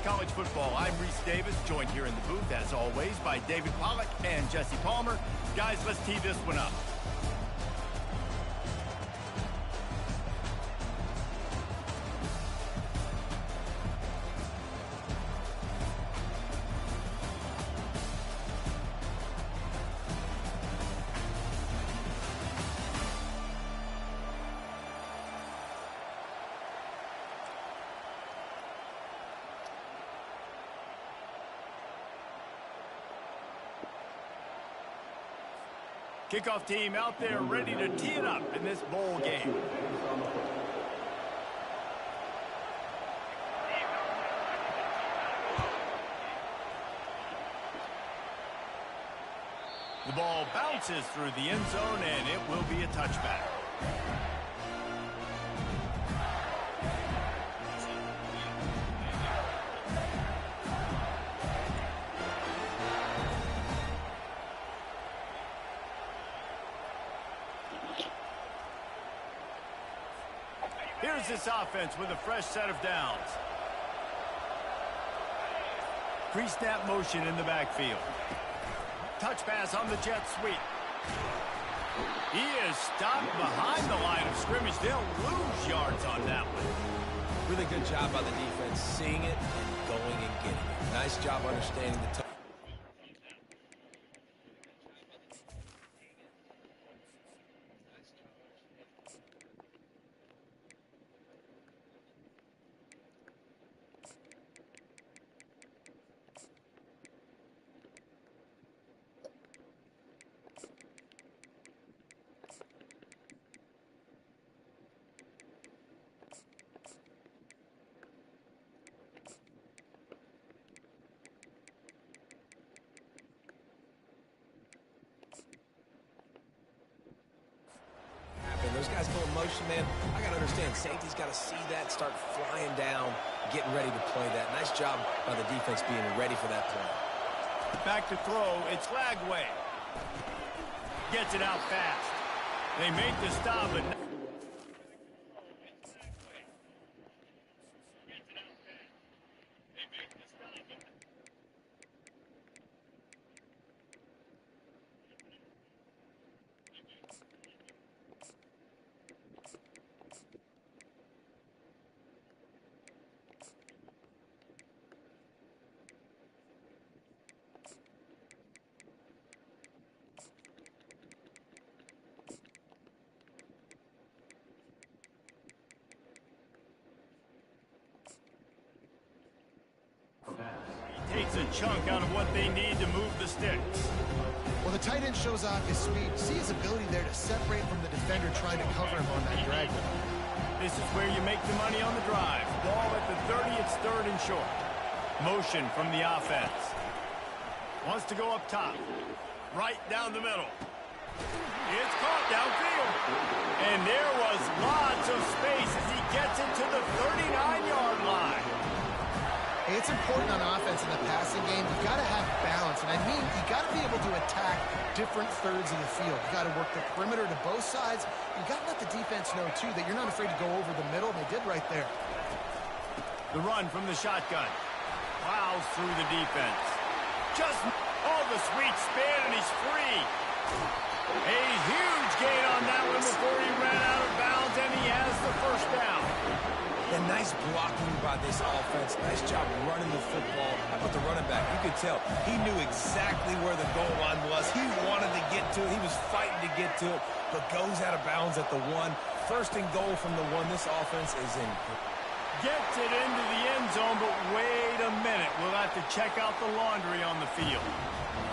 Fox College Football. I'm Reese Davis, joined here in the booth, as always, by David Pollack and Jesse Palmer. Guys, let's tee this one up. Kickoff team out there ready to tee it up in this bowl game. The ball bounces through the end zone, and it will be a touchback. Here's this offense with a fresh set of downs. Pre-snap motion in the backfield. Touch pass on the jet sweep. He is stopped behind the line of scrimmage. They'll lose yards on that one. Really good job by the defense, seeing it and going and getting it. Nice job understanding the those guys go in motion, man. I got to understand, safety's got to see that, start flying down, getting ready to play that. Nice job by the defense being ready for that play. Back to throw. It's Lagway. Gets it out fast. They make the stop, but takes a chunk out of what they need to move the sticks. Well, the tight end shows off his speed. See his ability there to separate from the defender trying to cover him on that drag. This is where you make the money on the drive. Ball at the 30, it's third and short. Motion from the offense. Wants to go up top. Right down the middle. It's caught downfield. And there was lots of space as he gets it to the 39-yard line. It's important on offense in the passing game. You've got to have balance. And I mean, you got to be able to attack different thirds of the field. You got to work the perimeter to both sides. You got to let the defense know, too, that you're not afraid to go over the middle. They did right there. The run from the shotgun. Plows through the defense. Just the sweet spin, and he's free. A huge gain on that one before he ran out of bounds, and he has the first down. And nice blocking by this offense. Nice job running the football. How about the running back? You could tell he knew exactly where the goal line was. He wanted to get to it. He was fighting to get to it, but goes out of bounds at the 1. First and goal from the 1. This offense is in. Gets it into the end zone, but wait a minute. We'll have to check out the laundry on the field.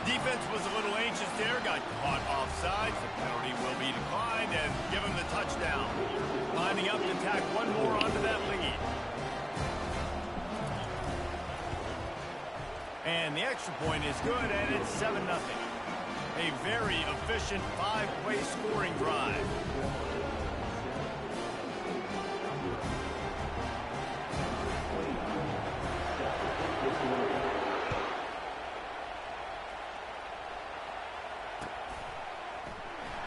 Defense was a little anxious there, got caught offside. The penalty will be declined and give him the touchdown. Lining up to tack one more onto that lead. And the extra point is good, and it's 7-0. A very efficient 5-play scoring drive.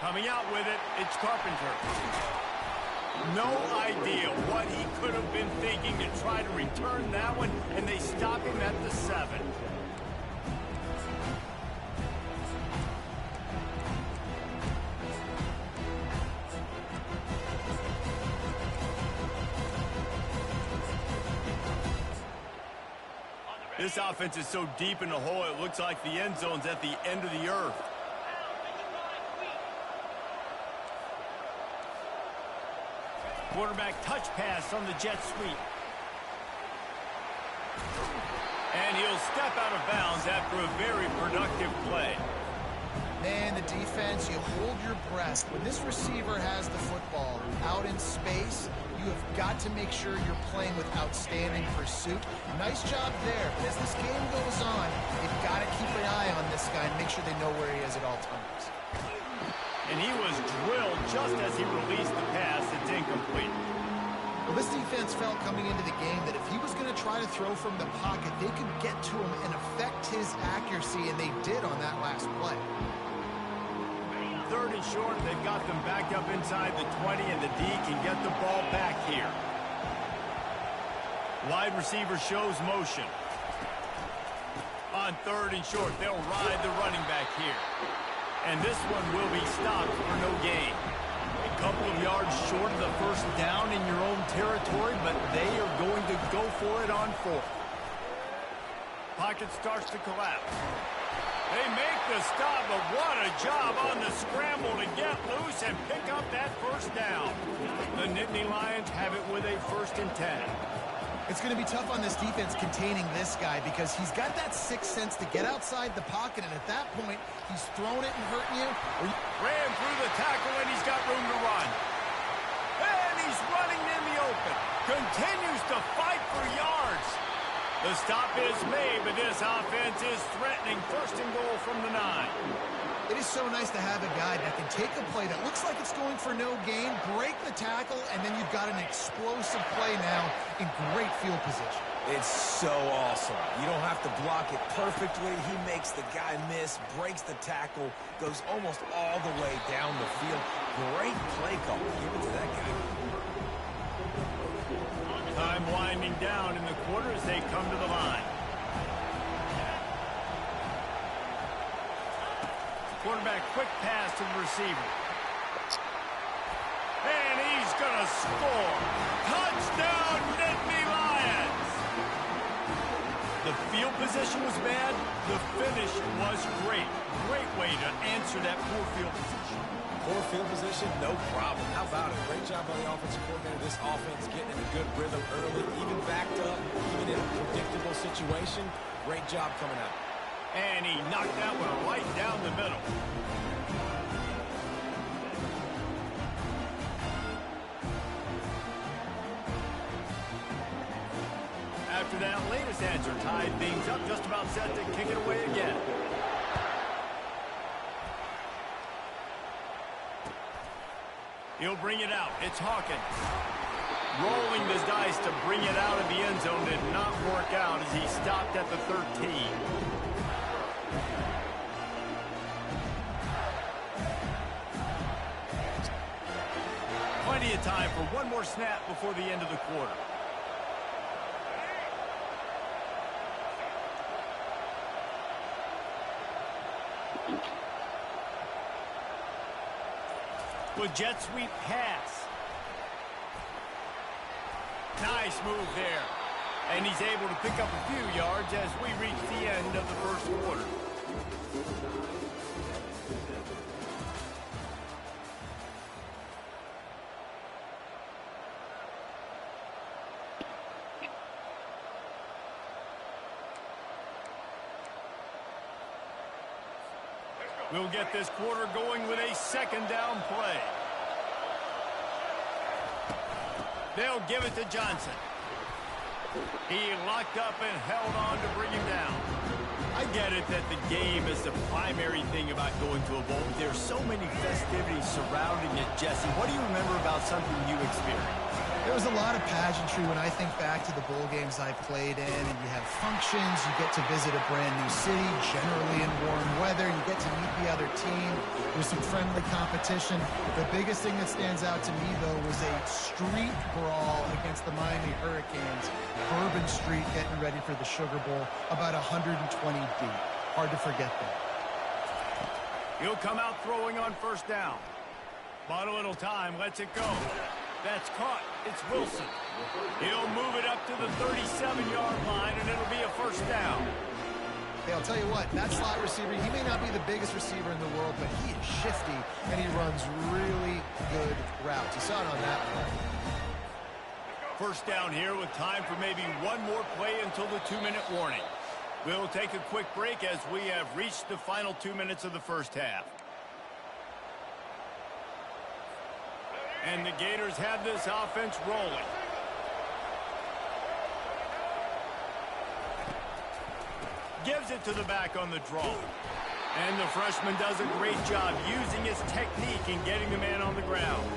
Coming out with it, it's Carpenter. No idea what he could have been thinking to try to return that one, and they stop him at the 7. This offense is so deep in the hole, it looks like the end zone's at the end of the earth. Quarterback touch pass on the jet sweep. And he'll step out of bounds after a very productive play. Man, the defense, you hold your breath. When this receiver has the football out in space, you have got to make sure you're playing with outstanding pursuit. Nice job there, but as this game goes on, you've got to keep an eye on this guy and make sure they know where he is at all times. And he was drilled just as he released the pass. It's incomplete. Well, this defense felt coming into the game that if he was going to try to throw from the pocket, they could get to him and affect his accuracy, and they did on that last play. 3rd and short, they've got them back up inside the 20, and the D can get the ball back here. Wide receiver shows motion. On 3rd and short, they'll ride the running back here. And this one will be stopped for no gain. A couple of yards short of the first down in your own territory, but they are going to go for it on 4th. Pocket starts to collapse. They make the stop, but what a job on the scramble to get loose and pick up that first down. The Nittany Lions have it with a 1st and 10. It's going to be tough on this defense containing this guy because he's got that sixth sense to get outside the pocket, and at that point, he's throwing it and hurting you. Ran through the tackle, and he's got room to run. And he's running in the open. Continues to fight for yards. The stop is made, but this offense is threatening 1st and goal from the 9. It is so nice to have a guy that can take a play that looks like it's going for no gain, break the tackle, and then you've got an explosive play now in great field position. It's so awesome. You don't have to block it perfectly. He makes the guy miss, breaks the tackle, goes almost all the way down the field. Great play call. Give it to that guy. Time winding down in the quarter as they come to the line. Quarterback quick pass to the receiver. And he's going to score. Touchdown, Nittany Lions. The field position was bad. The finish was great. Great way to answer that poor field position. Poor field position, no problem. How about it? Great job by the offensive coordinator. This offense getting in a good rhythm early, even backed up, even in a predictable situation. Great job coming out. And he knocked that one right down the middle. After that latest answer tied things up, just about set to kick it away again. He'll bring it out. It's Hawkins. Rolling the dice to bring it out of the end zone did not work out as he stopped at the 13. Plenty of time for one more snap before the end of the quarter. With jet sweep pass. Nice move there. And he's able to pick up a few yards as we reach the end of the first quarter. We'll get this quarter going with a 2nd down play. They'll give it to Johnson. He locked up and held on to bring him down. I get it that the game is the primary thing about going to a bowl. There's so many festivities surrounding it, Jesse. What do you remember about something you experienced? There was a lot of pageantry when I think back to the bowl games I played in, and you have functions, you get to visit a brand new city, generally in warm weather, you get to meet the other team, there's some friendly competition. The biggest thing that stands out to me, though, was a street brawl against the Miami Hurricanes. Bourbon Street getting ready for the Sugar Bowl, about 120 deep. Hard to forget that. He'll come out throwing on first down. Bought a little time, lets it go. That's caught. It's Wilson. He'll move it up to the 37-yard line, and it'll be a first down. Hey, I'll tell you what, that slot receiver, he may not be the biggest receiver in the world, but he is shifty, and he runs really good routes. You saw it on that play. First down here with time for maybe one more play until the 2-minute warning. We'll take a quick break as we have reached the final 2 minutes of the first half. And the Gators have this offense rolling. Gives it to the back on the draw. And the freshman does a great job using his technique and getting the man on the ground.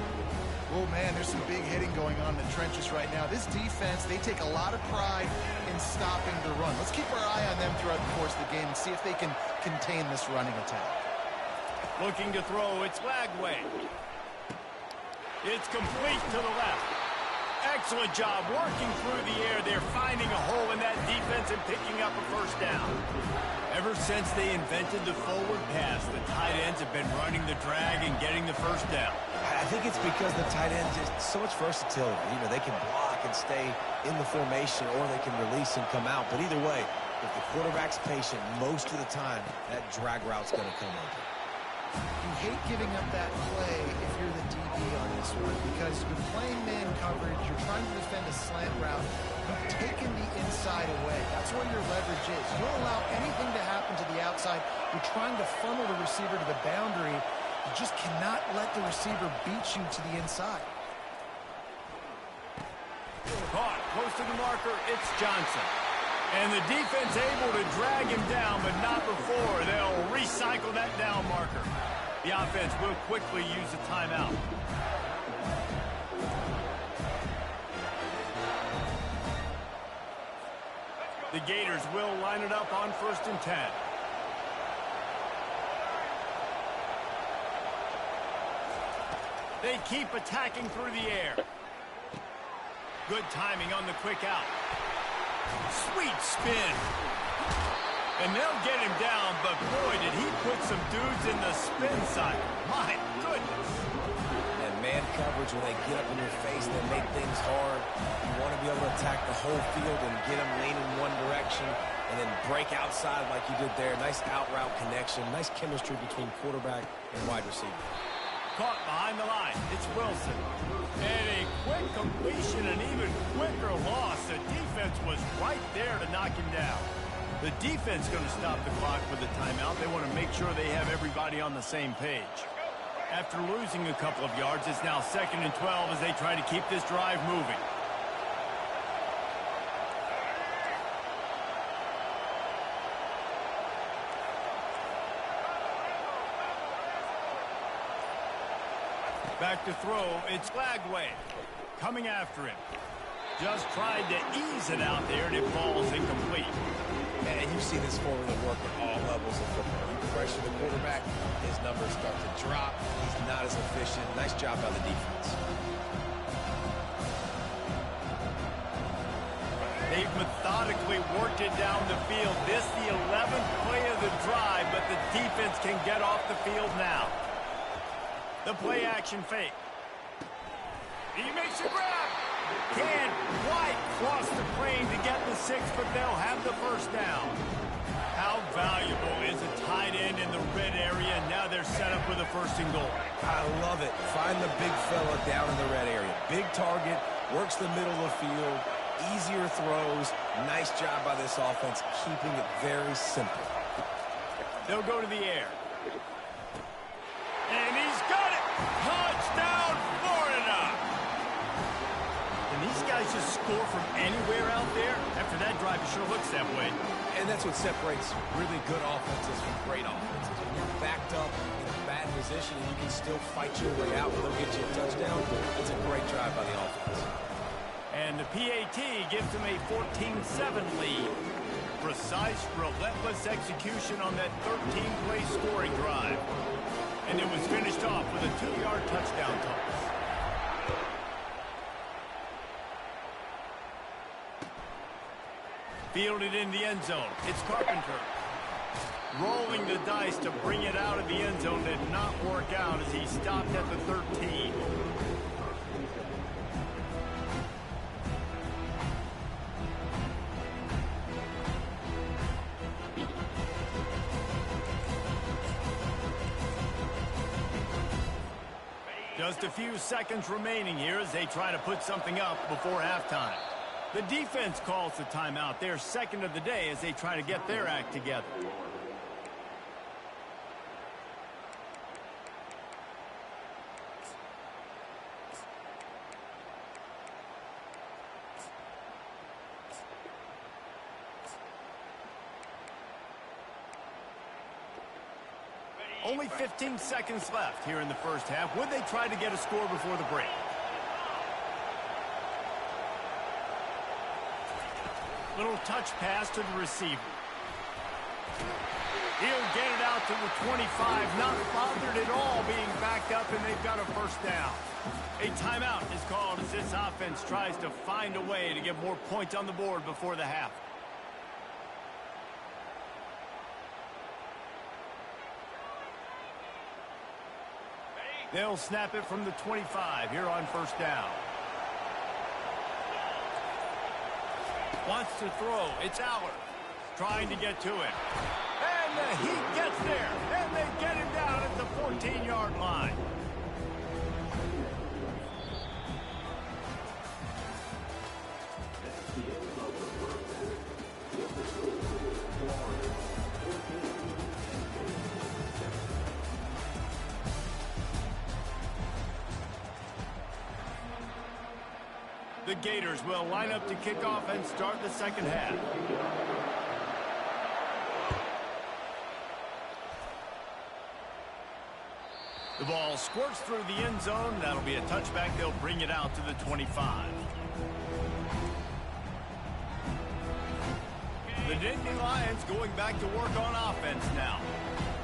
Oh, man, there's some big hitting going on in the trenches right now. This defense, they take a lot of pride in stopping the run. Let's keep our eye on them throughout the course of the game and see if they can contain this running attack. Looking to throw, it's Lagway. It's complete to the left. Excellent job working through the air. They're finding a hole in that defense and picking up a first down. Ever since they invented the forward pass, the tight ends have been running the drag and getting the first down. I think it's because the tight ends just so much versatility. You know, they can block and stay in the formation, or they can release and come out. But either way, if the quarterback's patient most of the time, that drag route's going to come open. You hate giving up that play if you're the DB on this one, because you're playing man coverage, you're trying to defend a slant route, you've taken the inside away. That's where your leverage is. You don't allow anything to happen to the outside. You're trying to funnel the receiver to the boundary. You just cannot let the receiver beat you to the inside. Caught close to the marker, it's Johnson. And the defense able to drag him down, but not before. They'll recycle that down marker. The offense will quickly use a timeout. The Gators will line it up on 1st and 10. They keep attacking through the air. Good timing on the quick out. Sweet spin. And they'll get him down, but boy, did he put some dudes in the spin side. My goodness. And man coverage, when they get up in your face, they make things hard. You want to be able to attack the whole field and get them leaning one direction and then break outside like you did there. Nice out route connection. Nice chemistry between quarterback and wide receiver. Caught behind the line. It's Wilson. And a quick completion, an even quicker loss. The defense was right there to knock him down. The defense going to stop the clock for the timeout. They want to make sure they have everybody on the same page. After losing a couple of yards, it's now 2nd and 12 as they try to keep this drive moving. Back to throw, it's Lagway. Coming after him. Just tried to ease it out there, and it falls incomplete. And you see this formula work at all levels of football. You pressure the quarterback, his numbers start to drop. He's not as efficient. Nice job by the defense. They've methodically worked it down the field. This the 11th play of the drive, but the defense can get off the field now. The play action fake. He makes a grab. Can't quite cross the plane to get the 6, but they'll have the first down. How valuable is a tight end in the red area? Now they're set up with a 1st and goal. I love it. Find the big fella down in the red area. Big target, works the middle of the field, easier throws. Nice job by this offense, keeping it very simple. They'll go to the air. And he's got it! Touchdown, Florida! And these guys just score from anywhere out there? After that drive, it sure looks that way. And that's what separates really good offenses from great offenses. When you're backed up in a bad position and you can still fight your way out and they'll get you a touchdown, that's a great drive by the offense. And the PAT gives them a 14-7 lead. Precise, relentless execution on that 13-play scoring drive. And it was finished off with a 2-yard touchdown toss. Fielded in the end zone. It's Carpenter. Rolling the dice to bring it out of the end zone did not work out as he stopped at the 13. Just a few seconds remaining here as they try to put something up before halftime. The defense calls the timeout. Their second of the day as they try to get their act together. Only 15 seconds left here in the first half. Would they try to get a score before the break? Little touch pass to the receiver. He'll get it out to the 25. Not bothered at all being backed up, and they've got a first down. A timeout is called as this offense tries to find a way to get more points on the board before the half. They'll snap it from the 25 here on first down. Wants to throw. It's Aller. Trying to get to him. And the Heat gets there. And they get him down at the 14-yard line. The Gators will line up to kick off and start the second half. The ball squirts through the end zone. That'll be a touchback. They'll bring it out to the 25. The Nittany Lions going back to work on offense now.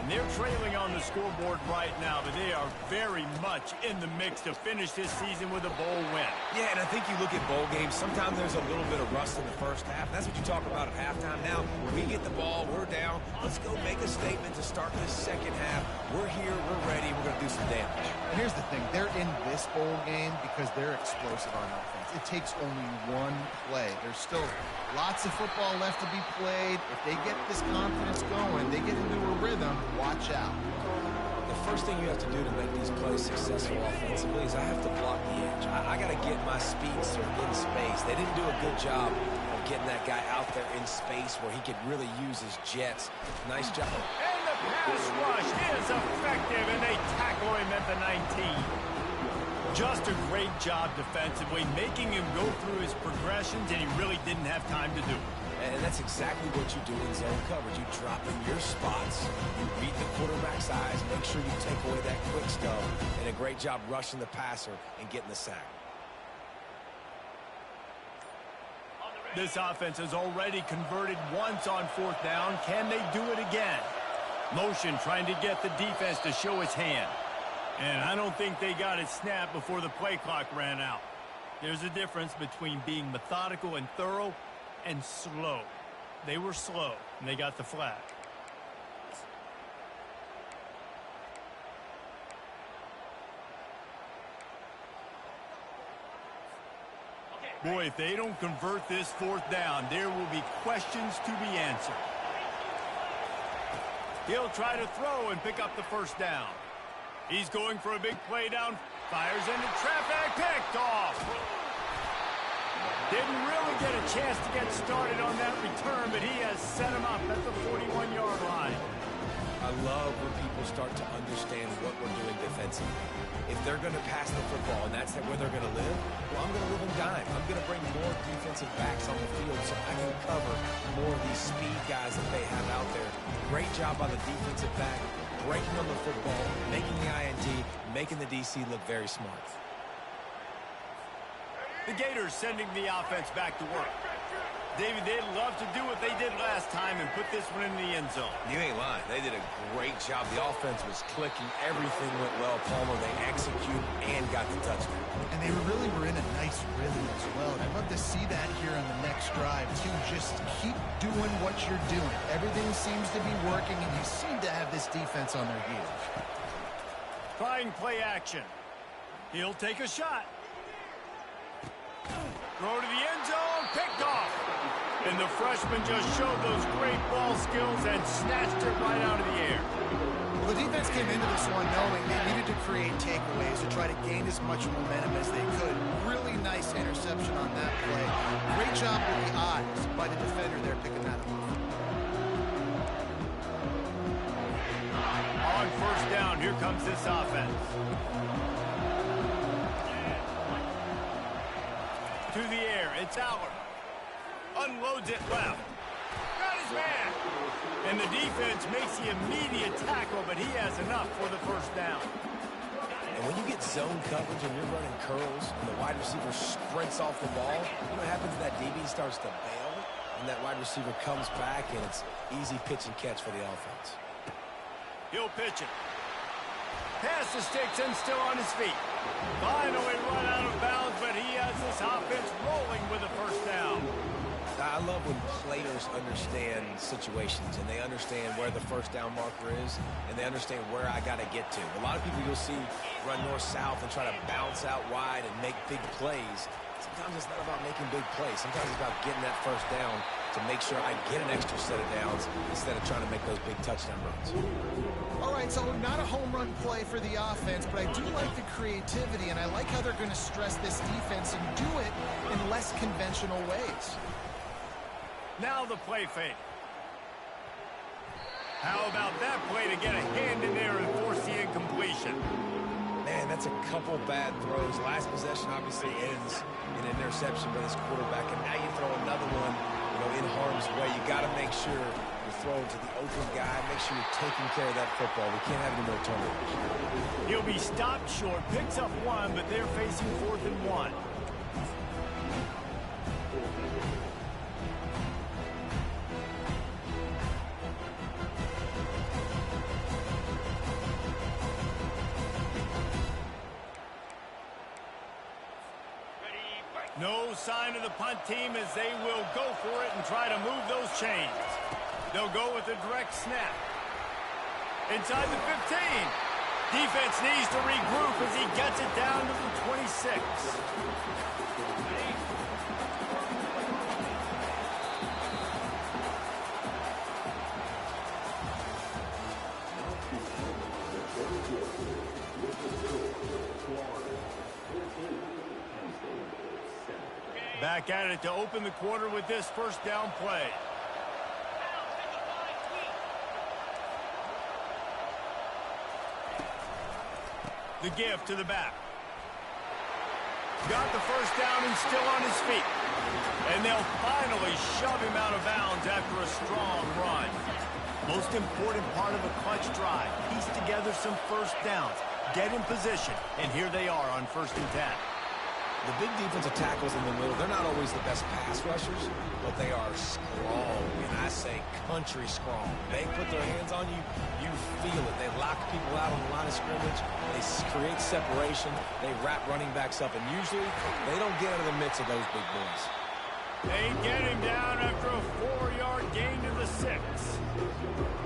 And they're trailing on the scoreboard right now, but they are very much in the mix to finish this season with a bowl win. Yeah, and I think you look at bowl games, sometimes there's a little bit of rust in the first half. That's what you talk about at halftime. Now, when we get the ball, we're down. Let's go make a statement to start this second half. We're here, we're ready, we're going to do some damage. And here's the thing. They're in this bowl game because they're explosive on offense. It takes only one play. There's still lots of football left to be played. If they get this confidence going, they get into a rhythm, watch out. The first thing you have to do to make these plays successful offensively is I have to block the edge. I got to get my speedster in space. They didn't do a good job of getting that guy out there in space where he could really use his jets. Nice job. And the pass rush is effective, and they tackle him at the 19. Just a great job defensively, making him go through his progressions, and he really didn't have time to do it. And that's exactly what you do in zone coverage. You drop in your spots, you read the quarterback's eyes, make sure you take away that quick stuff, and a great job rushing the passer and getting the sack. This offense has already converted once on fourth down. Can they do it again? Motion trying to get the defense to show its hand. And I don't think they got it snapped before the play clock ran out. There's a difference between being methodical and thorough and slow. They were slow, and they got the flag. Boy, if they don't convert this fourth down, there will be questions to be answered. He'll try to throw and pick up the first down. He's going for a big play down. Fires into traffic. Picked off. Didn't really get a chance to get started on that return, but he has set him up at the 41-yard line. I love when people start to understand what we're doing defensively. If they're going to pass the football and that's where they're going to live, well, I'm going to live in dime. I'm going to bring more defensive backs on the field so I can cover more of these speed guys that they have out there. Great job by the defensive back, breaking on the football, making the INT, making the DC look very smart. The Gators sending the offense back to work. David, they'd love to do what they did last time and put this one in the end zone. You ain't lying. They did a great job. The offense was clicking. Everything went well. Palmer, they executed and got the touchdown. And they really were in a nice rhythm as well. And I'd love to see that here on the next drive, too. Just keep doing what you're doing. Everything seems to be working, and you seem to have this defense on their heels. Trying play action. He'll take a shot. Throw to the end zone, picked off. And the freshman just showed those great ball skills and snatched it right out of the air. Well, the defense came into this one knowing they needed to create takeaways to try to gain as much momentum as they could. Really nice interception on that play. Great job with the eyes by the defender there picking that up. On first down, here comes this offense. To the air, it's Aller. Unloads it left. Got his man. And the defense makes the immediate tackle, but he has enough for the first down. And when you get zone coverage and you're running curls and the wide receiver sprints off the ball, you know what happens? That DB starts to bail, and that wide receiver comes back, and it's easy pitch and catch for the offense. He'll pitch it. Pass the sticks and still on his feet. Finally run out of bounds, but he has this offense rolling with a first down. I love when players understand situations and they understand where the first down marker is and they understand where I got to get to. A lot of people you'll see run north-south and try to bounce out wide and make big plays. Sometimes it's not about making big plays. Sometimes it's about getting that first down to make sure I get an extra set of downs instead of trying to make those big touchdown runs. All right, so not a home run play for the offense, but I do like the creativity, and I like how they're going to stress this defense and do it in less conventional ways. Now the play fake. How about that play to get a hand in there and force the incompletion? Man, that's a couple bad throws. Last possession obviously ends in an interception by this quarterback, and now you throw another one, in harm's way. You got to make sure you're throwing to the open guy. Make sure you're taking care of that football. We can't have any more turnovers. He'll be stopped short, picks up one, but they're facing 4th and 1. No sign of the punt team as they will go for it and try to move those chains. They'll go with a direct snap. Inside the 15. Defense needs to regroup as he gets it down to the 26. Back at it to open the quarter with this first down play. The give to the back. Got the first down and still on his feet. And they'll finally shove him out of bounds after a strong run. Most important part of a clutch drive. Piece together some first downs. Get in position. And here they are on 1st and 10. The big defensive tackles in the middle, they're not always the best pass rushers, but they are strong, and I say country strong. They put their hands on you, you feel it. They lock people out on the line of scrimmage. They create separation. They wrap running backs up, and usually they don't get out of the midst of those big boys. They get him down after a 4-yard gain to the 6.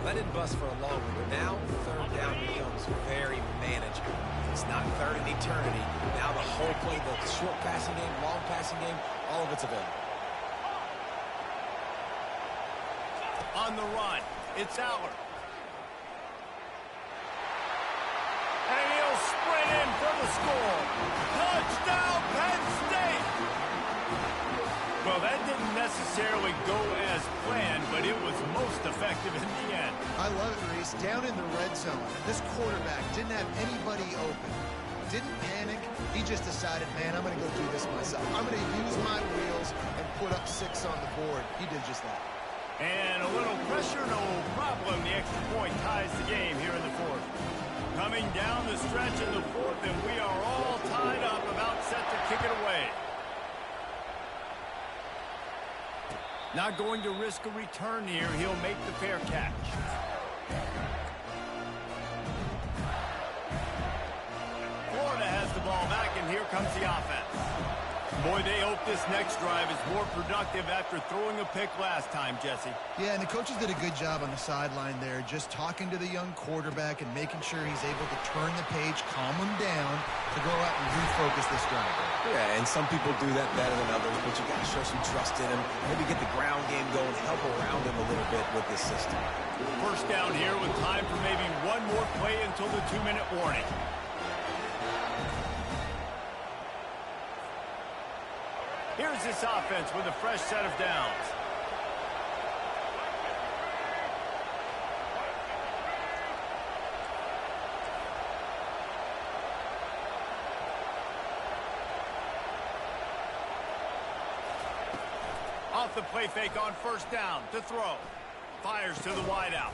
Let it bust for a long one, but now 3rd down becomes very manageable. It's not 3rd in eternity. Now the whole play, the short passing game, long passing game, all of it's available. On the run, it's Aller. And he'll sprint in for the score. Touchdown, Penn State! Well, that didn't necessarily go as planned, but it was most effective in the end. I love it, Reese. Down in the red zone, this quarterback didn't have anybody open. Didn't panic. He just decided, man, I'm going to go do this myself. I'm going to use my wheels and put up 6 on the board. He did just that. And a little pressure, no problem. The extra point ties the game here in the 4th. Coming down the stretch in the 4th, and we are all tied up, about set to kick it away. Not going to risk a return here. He'll make the fair catch. Florida has the ball back, and here comes the offense. Boy, they hope this next drive is more productive after throwing a pick last time, Jesse. Yeah, and the coaches did a good job on the sideline there, just talking to the young quarterback and making sure he's able to turn the page, calm him down, to go out and refocus this drive. Yeah, and some people do that better than others, but you got to show some trust in him. Maybe get the ground game going, help around him a little bit with this system. First down here with time for maybe one more play until the 2-minute warning. Here's this offense with a fresh set of downs. Off the play fake on first down to throw. Fires to the wideout.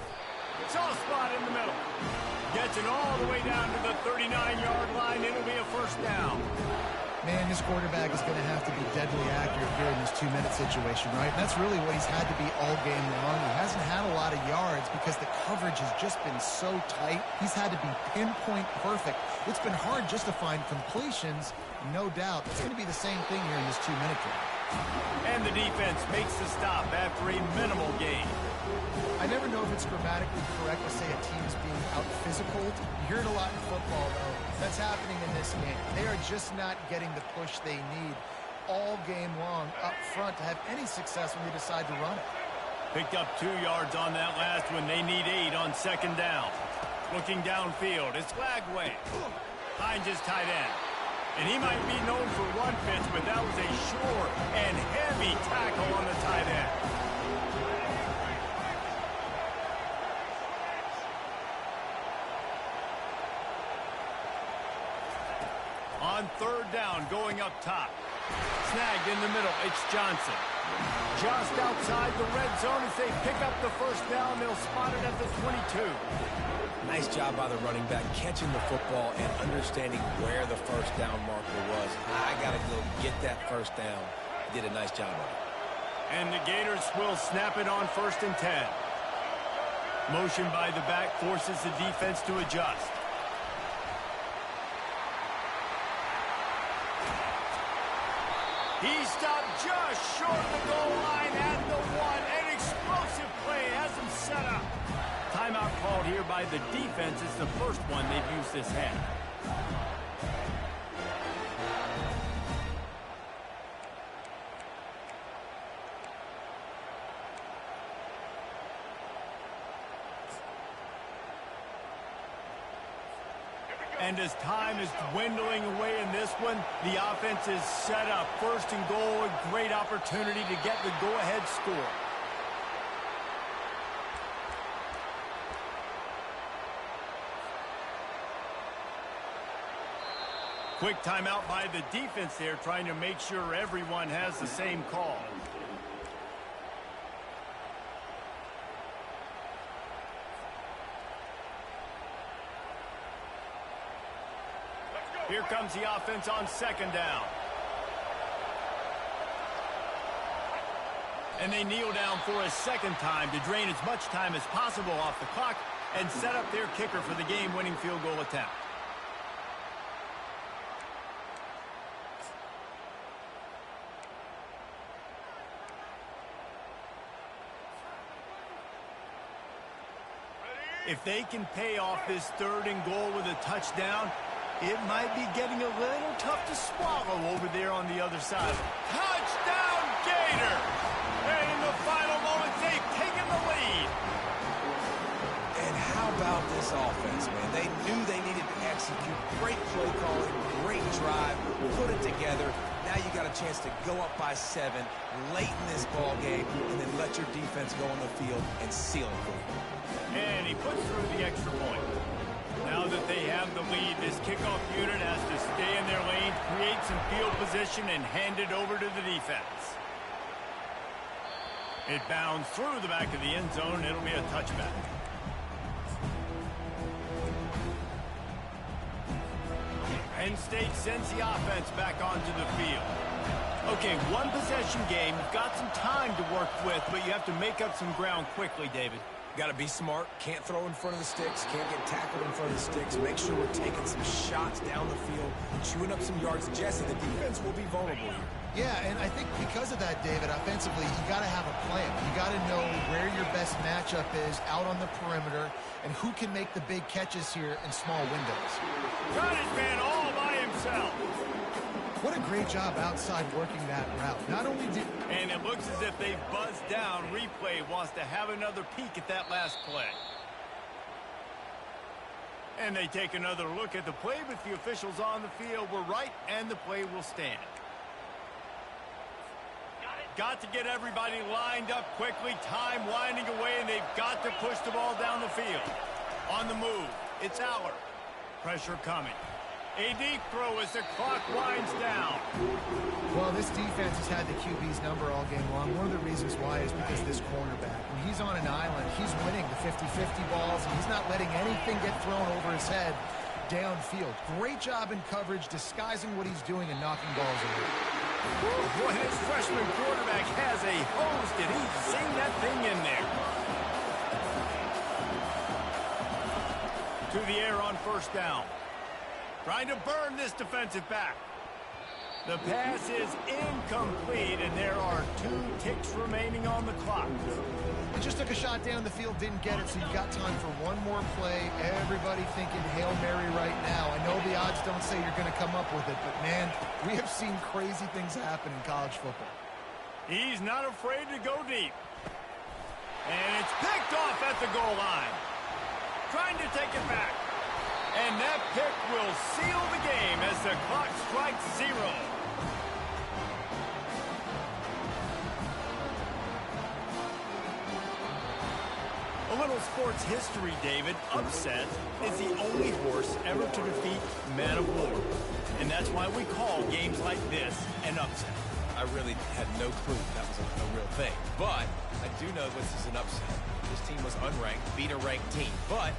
Soft spot in the middle. Gets it all the way down to the 39-yard line. It'll be a first down. Man, this quarterback is going to have to be deadly accurate here in this 2-minute situation, right? And that's really what he's had to be all game long. He hasn't had a lot of yards because the coverage has just been so tight. He's had to be pinpoint perfect. It's been hard just to find completions, no doubt. It's going to be the same thing here in this 2-minute drill. And the defense makes the stop after a minimal gain. I never know if it's grammatically correct to say a team is being out-physical. You hear it a lot in football, though. That's happening in this game. They are just not getting the push they need all game long up front to have any success when they decide to run it. Picked up 2 yards on that last one. They need 8 on second down. Looking downfield, it's Lagway. Finds his tight end. And he might be known for run fits, but that was a short and heavy tackle on the tight end. On third down, going up top. Snagged in the middle, it's Johnson. Just outside the red zone as they pick up the first down. They'll spot it at the 22. Nice job by the running back, catching the football and understanding where the first down marker was. I got to go get that first down. He did a nice job of it. And the Gators will snap it on 1st and 10. Motion by the back forces the defense to adjust. He stopped just short of the goal line at the 1. An explosive play has him set up. Timeout called here by the defense. It's the first one they've used this half. And as time is dwindling away in this one, the offense is set up. 1st and goal, a great opportunity to get the go-ahead score. Quick timeout by the defense there, trying to make sure everyone has the same call. Here comes the offense on second down. And they kneel down for a second time to drain as much time as possible off the clock and set up their kicker for the game-winning field goal attempt. If they can pay off this 3rd and goal with a touchdown, it might be getting a little tough to swallow over there on the other side. Touchdown, Gator! And in the final moments, they've taken the lead. And how about this offense, man? They knew they needed to execute. Great play calling, great drive, put it together. Now you got a chance to go up by 7 late in this ball game and then let your defense go on the field and seal it for you. And he puts through the extra point. Now that they have the lead, this kickoff unit has to stay in their lane, create some field position, and hand it over to the defense. It bounds through the back of the end zone. It'll be a touchback. Penn State sends the offense back onto the field. Okay, one possession game. You've got some time to work with, but you have to make up some ground quickly, David. Got to be smart. Can't throw in front of the sticks. Can't get tackled in front of the sticks. Make sure we're taking some shots down the field, chewing up some yards. Jesse, the defense will be vulnerable here. Yeah, and I think because of that, David, offensively, you got to have a plan. You got to know where your best matchup is out on the perimeter and who can make the big catches here in small windows. Got his man all by himself. What a great job outside working that route. Not only did... And it looks as if they've buzzed down. Replay wants to have another peek at that last play. And they take another look at the play, but the officials on the field were right, and the play will stand. Got to get everybody lined up quickly. Time winding away, and they've got to push the ball down the field. On the move, it's Aller. Pressure coming. A deep throw as the clock winds down. Well, this defense has had the QB's number all game long. One of the reasons why is because this cornerback, when he's on an island, he's winning the 50-50 balls, and he's not letting anything get thrown over his head downfield. Great job in coverage, disguising what he's doing and knocking balls away. Boy, this freshman quarterback has a hose. Did he sing that thing in there? To the air on first down. Trying to burn this defensive back. The pass is incomplete, and there are 2 ticks remaining on the clock. He just took a shot down the field, didn't get it, so you've got time for one more play. Everybody thinking Hail Mary right now. I know the odds don't say you're going to come up with it, but, man, we have seen crazy things happen in college football. He's not afraid to go deep. And it's picked off at the goal line. Trying to take it back. And that pick will seal the game as the clock strikes 0. A little sports history, David. Upset is the only horse ever to defeat Man of War. And that's why we call games like this an upset. I really had no clue that was a real thing. But I do know this is an upset. This team was unranked, beat a ranked team. But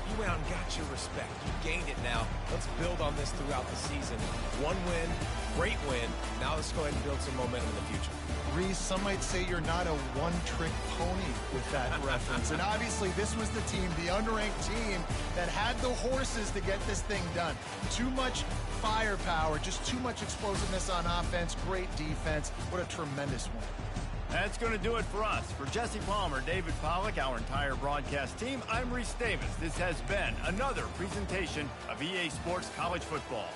you went out and got your respect. You gained it now. Let's build on this throughout the season. One win, great win. Now let's go ahead and build some momentum in the future. Reese, some might say you're not a one-trick pony with that reference. And obviously, this was the team, the unranked team, that had the horses to get this thing done. Too much firepower, just too much explosiveness on offense, great defense. What a tremendous win. That's going to do it for us. For Jesse Palmer, David Pollack, our entire broadcast team, I'm Reese Davis. This has been another presentation of EA Sports College Football.